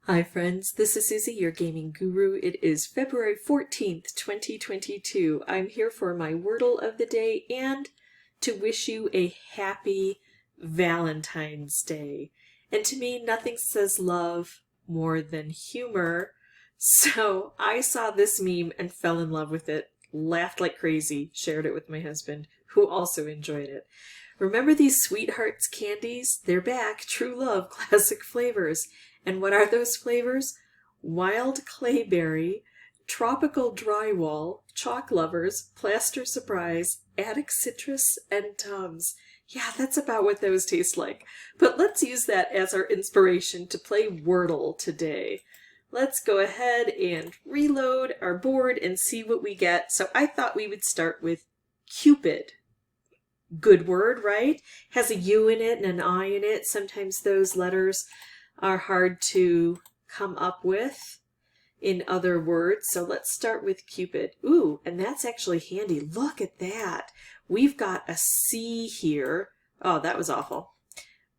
Hi friends, this is Susie, your gaming guru. It is February 14th, 2022. I'm here for my Wordle of the day and to wish you a happy Valentine's Day. And to me, nothing says love more than humor. So I saw this meme and fell in love with it, laughed like crazy, shared it with my husband, who also enjoyed it. Remember these Sweethearts candies? They're back, true love, classic flavors. And what are those flavors? Wild clayberry, tropical drywall, chalk lovers, plaster surprise, attic citrus, and Tums. Yeah, that's about what those taste like. But let's use that as our inspiration to play Wordle today. Let's go ahead and reload our board and see what we get. So I thought we would start with Cupid. Good word, right? Has a U in it and an I in it. Sometimes those letters are hard to come up with in other words. So let's start with Cupid. Ooh, and that's actually handy. Look at that. We've got a C here. Oh, that was awful.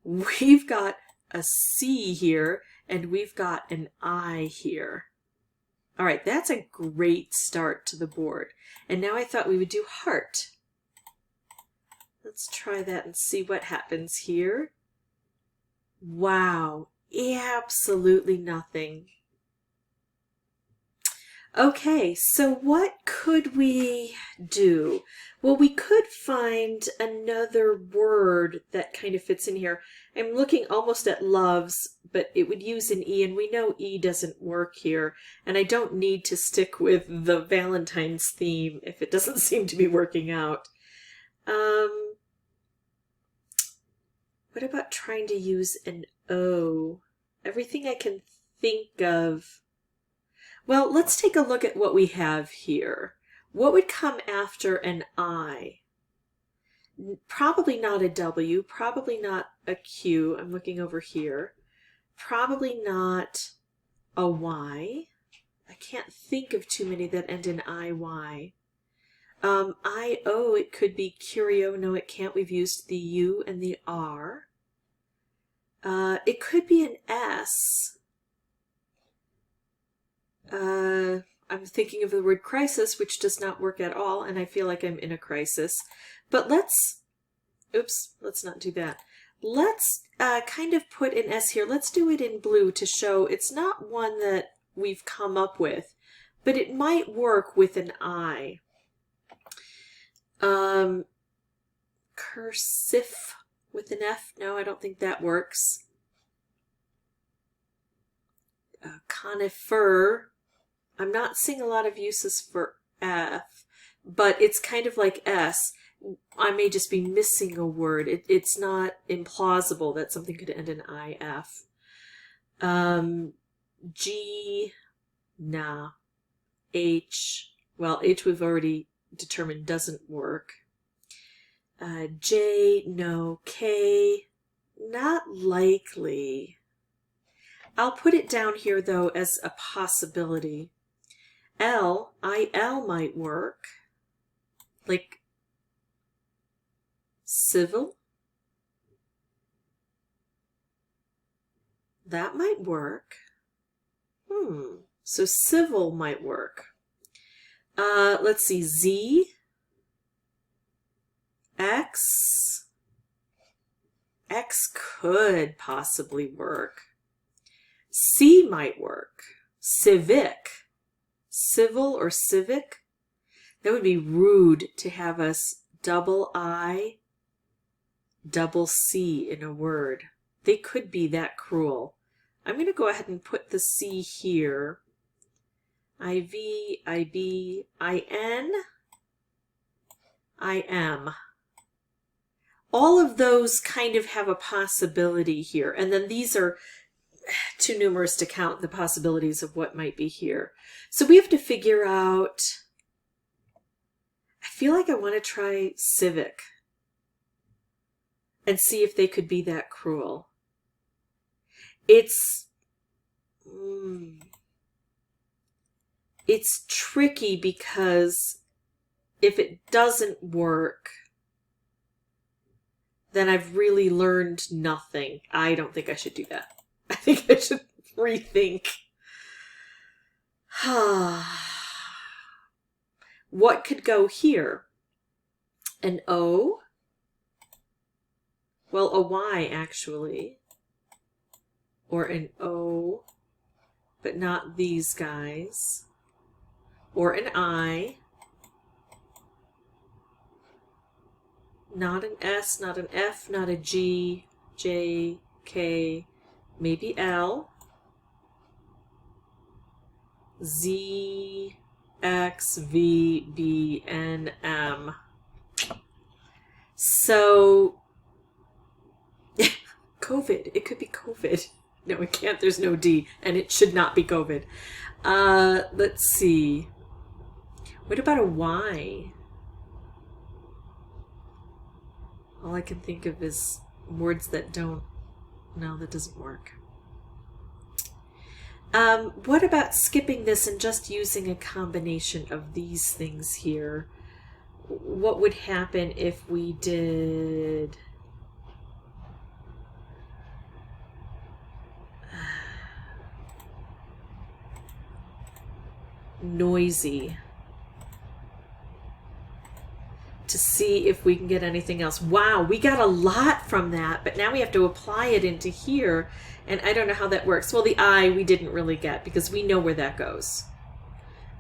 We've got a C here, and we've got an I here. All right, that's a great start to the board. And now I thought we would do heart. Let's try that and see what happens here. Wow, absolutely nothing. Okay, so what could we do? Well, we could find another word that kind of fits in here. I'm looking almost at loves, but it would use an E, and we know E doesn't work here. And I don't need to stick with the Valentine's theme if it doesn't seem to be working out. What about trying to use an O? Everything I can think of. Well, let's take a look at what we have here. What would come after an I? Probably not a W, probably not a Q. I'm looking over here. Probably not a Y. I can't think of too many that end in IY. I-O, it could be curio. No, it can't. We've used the U and the R. It could be an S. I'm thinking of the word crisis, which does not work at all, and I feel like I'm in a crisis. But let's not do that. Let's kind of put an S here. Let's do it in blue to show it's not one that we've come up with, but it might work with an I. Cursive with an F? No, I don't think that works. Conifer. I'm not seeing a lot of uses for F, but it's kind of like S. I may just be missing a word. It's not implausible that something could end in IF. G, nah. H, well, H we've already determined doesn't work. J, no. K, not likely. I'll put it down here, though, as a possibility. L, IL might work. Like civil. That might work. So civil might work. Let's see, Z, X. X could possibly work. C might work. Civic. Civil or civic. That would be rude to have us double I, double C in a word. They could be that cruel. I'm going to go ahead and put the C here. IV, IB, IN, IM. All of those kind of have a possibility here. And then these are too numerous to count the possibilities of what might be here. So we have to figure out, I feel like I want to try civic and see if they could be that cruel. It's tricky because if it doesn't work, then I've really learned nothing. I don't think I should do that. I think I should rethink. What could go here? An O? Well, a Y, actually. Or an O, but not these guys. Or an I. Not an S, not an F, not a G, J, K, maybe L. Z, X, V, B, N, M. So, COVID. It could be COVID. No, it can't. There's no D, and it should not be COVID. Let's see. What about a Y? All I can think of is words that don't... No, that doesn't work. What about skipping this and just using a combination of these things here? What would happen if we did... noisy, to see if we can get anything else. Wow, we got a lot from that, but now we have to apply it into here, and I don't know how that works. Well, the I we didn't really get because we know where that goes.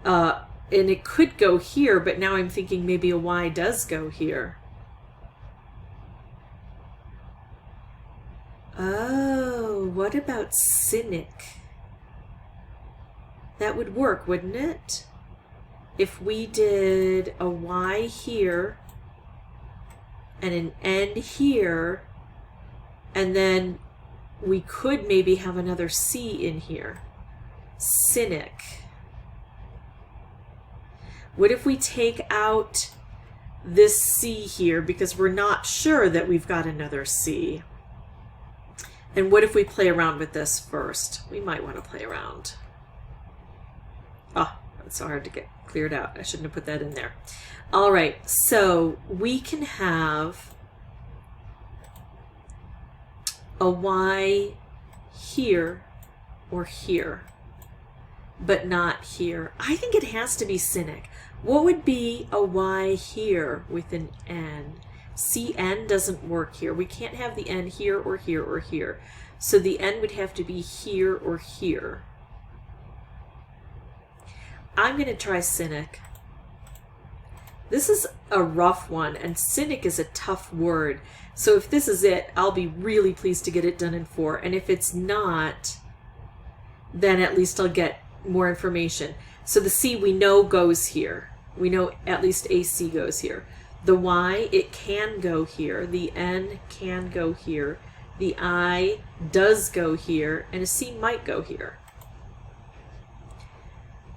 And it could go here, but now I'm thinking maybe a Y does go here. Oh, what about cynic? That would work, wouldn't it? If we did a Y here and an N here, and then we could maybe have another C in here. Cynic. What if we take out this C here because we're not sure that we've got another C? And what if we play around with this first? We might want to play around. Oh, it's so hard to get cleared out. I shouldn't have put that in there. All right, so we can have a Y here or here, but not here. I think it has to be cynic. What would be a Y here with an N? CN doesn't work here. We can't have the N here or here or here. So the N would have to be here or here. I'm going to try cynic. This is a rough one, and cynic is a tough word. So if this is it, I'll be really pleased to get it done in 4. And if it's not, then at least I'll get more information. So the C we know goes here. We know at least a C goes here. The Y, it can go here. The N can go here. The I does go here, and a C might go here.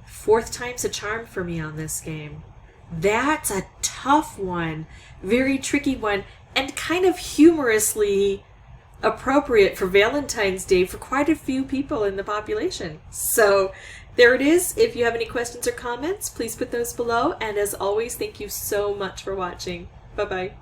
4th time's a charm for me on this game. That's a tough one, very tricky one, and kind of humorously appropriate for Valentine's Day for quite a few people in the population. So there it is. If you have any questions or comments, please put those below. And as always, thank you so much for watching. Bye-bye.